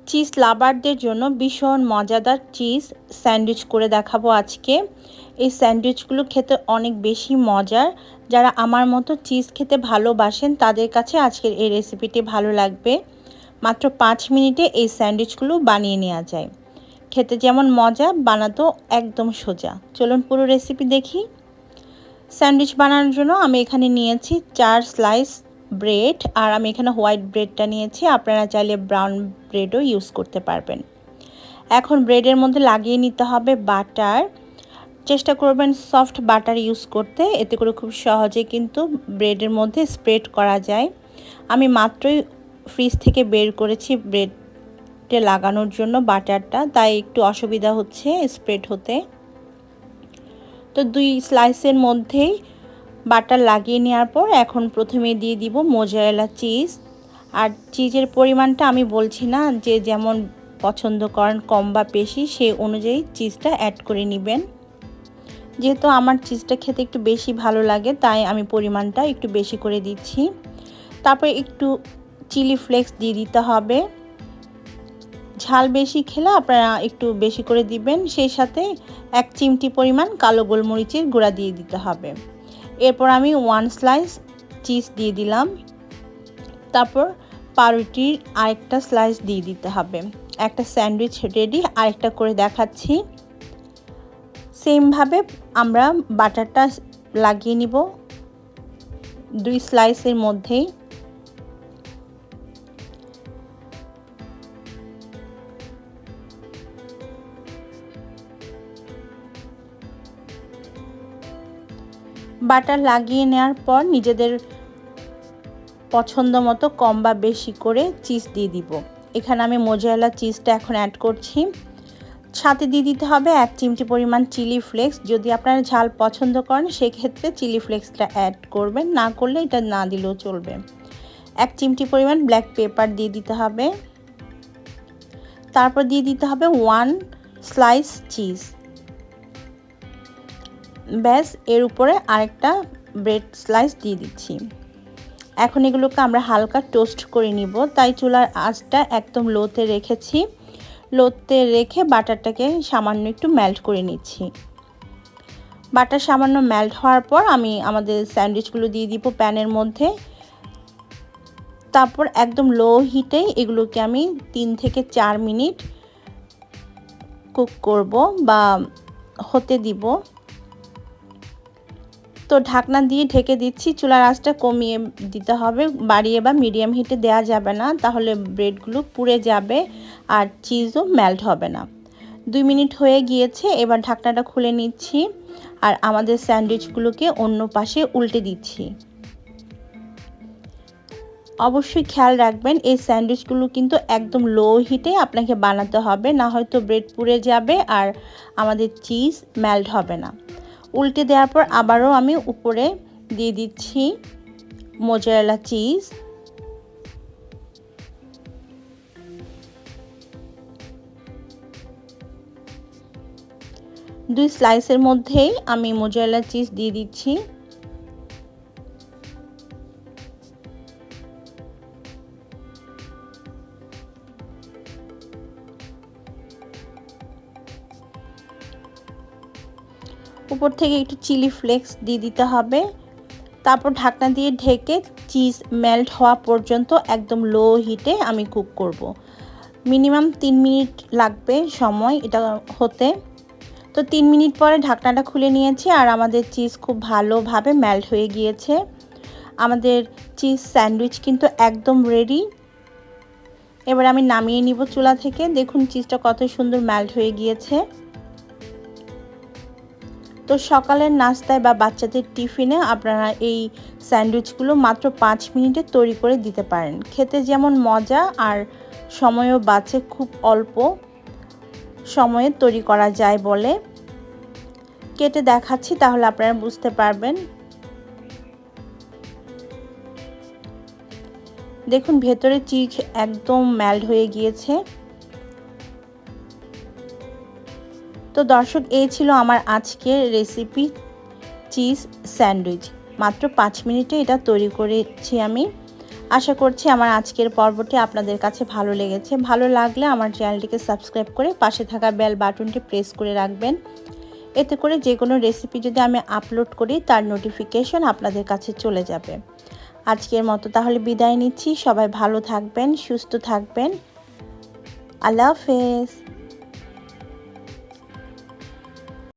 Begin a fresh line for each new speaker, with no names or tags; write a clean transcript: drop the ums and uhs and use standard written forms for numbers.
Cheese লাভারদের জন্য ভীষণ মজাদার চিজ স্যান্ডউইচ করে দেখাবো আজকে। এই স্যান্ডউইচগুলো খেতে অনেক বেশি মজার। যারা আমার মতো চিজ খেতে ভালোবাসেন তাদের কাছে আজকের এই রেসিপিটি ভালো লাগবে। মাত্র 5 মিনিটে এই স্যান্ডউইচগুলো বানিয়ে নেওয়া যায়। খেতে যেমন মজা, বানাতেও একদম সোজা। চলুন পুরো রেসিপি দেখি। স্যান্ডউইচ বানানোর জন্য আমি এখানে নিয়েছি 4 স্লাইস ব্রেড, আর আমি এখানে হোয়াইট ব্রেডটা নিয়েছি। আপনারা চাইলে ব্রাউন ব্রেডও ইউজ করতে পারবেন। এখন ব্রেডের মধ্যে লাগিয়ে নিতে হবে বাটার। চেষ্টা করবেন সফট বাটার ইউজ করতে, এতে করে খুব সহজে কিন্তু ব্রেডের মধ্যে স্প্রেড করা যায়। আমি মাত্রই ফ্রিজ থেকে বের করেছি ব্রেডে লাগানোর জন্য বাটারটা, তাই একটু অসুবিধা হচ্ছে স্প্রেড হতে। তো 2 স্লাইসের মধ্যেই বাটার লাগিয়ে নেওয়ার পর এখন প্রথমে দিয়ে দিব মোজারেলা চিজ। আর চিজের পরিমাণটা আমি বলছি না, যে যেমন পছন্দ করেন কম বা বেশি সেই অনুযায়ী চিজটা অ্যাড করে নেবেন। যেহেতু আমার চিজটা খেতে একটু বেশি ভালো লাগে তাই আমি পরিমাণটা একটু বেশি করে দিচ্ছি। তারপরে একটু চিলি ফ্লেক্স দিয়ে দিতে হবে। ঝাল বেশি খেলে আপনারা একটু বেশি করে দিবেন। সেই সাথে 1 চিমটি পরিমাণ কালো গোলমরিচের গুঁড়া দিয়ে দিতে হবে। এরপর আমি 1 স্লাইস চিজ দিয়ে দিলাম। তারপর পাউরুটির আরেকটা স্লাইস দিয়ে দিতে হবে। একটা স্যান্ডউইচ রেডি। আরেকটা করে দেখাচ্ছি। সেমভাবে আমরা বাটারটা লাগিয়ে নিব 2 স্লাইসের মধ্যেই। বাটার লাগিয়ে নেওয়ার পর নিজেদের পছন্দ মতো কম বা বেশি করে চিজ দিয়ে দিব। এখানে আমি মোজারেলা চিজটা এখন অ্যাড করছি। সাথে দিয়ে দিতে হবে 1 চিমটি পরিমাণ চিলি ফ্লেক্স। যদি আপনারা ঝাল পছন্দ করেন সেক্ষেত্রে চিলি ফ্লেক্সটা অ্যাড করবেন, না করলে এটা না দিলেও চলবে। 1 চিমটি পরিমাণ ব্ল্যাক পেপার দিয়ে দিতে হবে। তারপর দিয়ে দিতে হবে 1 স্লাইস চিজ। ব্যাস, এর উপরে আরেকটা ব্রেড স্লাইস দিয়ে দিচ্ছি। এখন এগুলোকে আমরা হালকা টোস্ট করে নিব, তাই চুলার আঁচটা একদম লোতে রেখেছি। লোতে রেখে বাটারটাকে সামান্য একটু মেল্ট করে নিচ্ছি। বাটার সামান্য মেল্ট হওয়ার পর আমি আমাদের স্যান্ডউইচগুলো দিয়ে দিব প্যানের মধ্যে। তারপর একদম লো হিটেই এগুলোকে আমি 3 থেকে 4 মিনিট কুক করব বা হতে দিব। তো ঢাকনা দিয়ে ঢেকে দিচ্ছি। চুলার আঁচটা কমিয়ে দিতে হবে, বাড়িয়ে বা মিডিয়াম হিটে দেওয়া যাবে না, তাহলে ব্রেডগুলো পুড়ে যাবে আর চিজও মেল্ট হবে না। 2 মিনিট হয়ে গিয়েছে। এবার ঢাকনাটা খুলে নিচ্ছি আর আমাদের স্যান্ডউইচগুলোকে অন্য পাশে উল্টে দিচ্ছি। অবশ্যই খেয়াল রাখবেন এই স্যান্ডউইচগুলো কিন্তু একদম লো হিটে আপনাকে বানাতে হবে, না হয়তো ব্রেড পুড়ে যাবে আর আমাদের চিজ মেল্ট হবে না। উল্টে দেওয়ার পর আবারও আমি উপরে দিয়ে দিচ্ছি মোজারেলা চিজ। দুই স্লাইসের মধ্যেই আমি মোজারেলা চিজ দিয়ে দিচ্ছি। উপর থেকে একটু চিলি ফ্লেক্স দিয়ে দিতে হবে। তারপর ঢাকনা দিয়ে ঢেকে চিজ মেল্ট হওয়া পর্যন্ত একদম লো হিটে আমি কুক করব। মিনিমাম 3 মিনিট লাগবে সময় এটা হতে। তো 3 মিনিট পরে ঢাকনাটা খুলে নিয়েছি আর আমাদের চিজ খুব ভালোভাবে মেল্ট হয়ে গিয়েছে। আমাদের চিজ স্যান্ডউইচ কিন্তু একদম রেডি। এবার আমি নামিয়ে নিব চুলা থেকে। দেখুন চিজটা কত সুন্দর মেল্ট হয়ে গিয়েছে। তো সকালের নাস্তায় বা বাচ্চাদের টিফিনে আপনারা এই স্যান্ডউইচগুলো মাত্র 5 মিনিটে তৈরি করে দিতে পারেন। খেতে যেমন মজা আর সময়ও বাঁচে, খুব অল্প সময়ে তৈরি করা যায় বলে। কেটে দেখাচ্ছি তাহলে আপনারা বুঝতে পারবেন। দেখুন ভেতরে চিজ একদম মেল্ট হয়ে গিয়েছে। তো দর্শক, এই ছিল আমার আজকের রেসিপি চিজ স্যান্ডউইচ। মাত্র 5 মিনিটে এটা তৈরি করেছি আমি। আশা করছি আমার আজকের পর্বটি আপনাদের কাছে ভালো লেগেছে। ভালো লাগলে আমার চ্যানেলটিকে সাবস্ক্রাইব করে পাশে থাকা বেল বাটনটি প্রেস করে রাখবেন। এতে করে যে কোনো রেসিপি যদি আমি আপলোড করি তার নোটিফিকেশন আপনাদের কাছে চলে যাবে। আজকের মতো তাহলে বিদায় নিচ্ছি। সবাই ভালো থাকবেন, সুস্থ থাকবেন। আল্লাহ হাফেজ।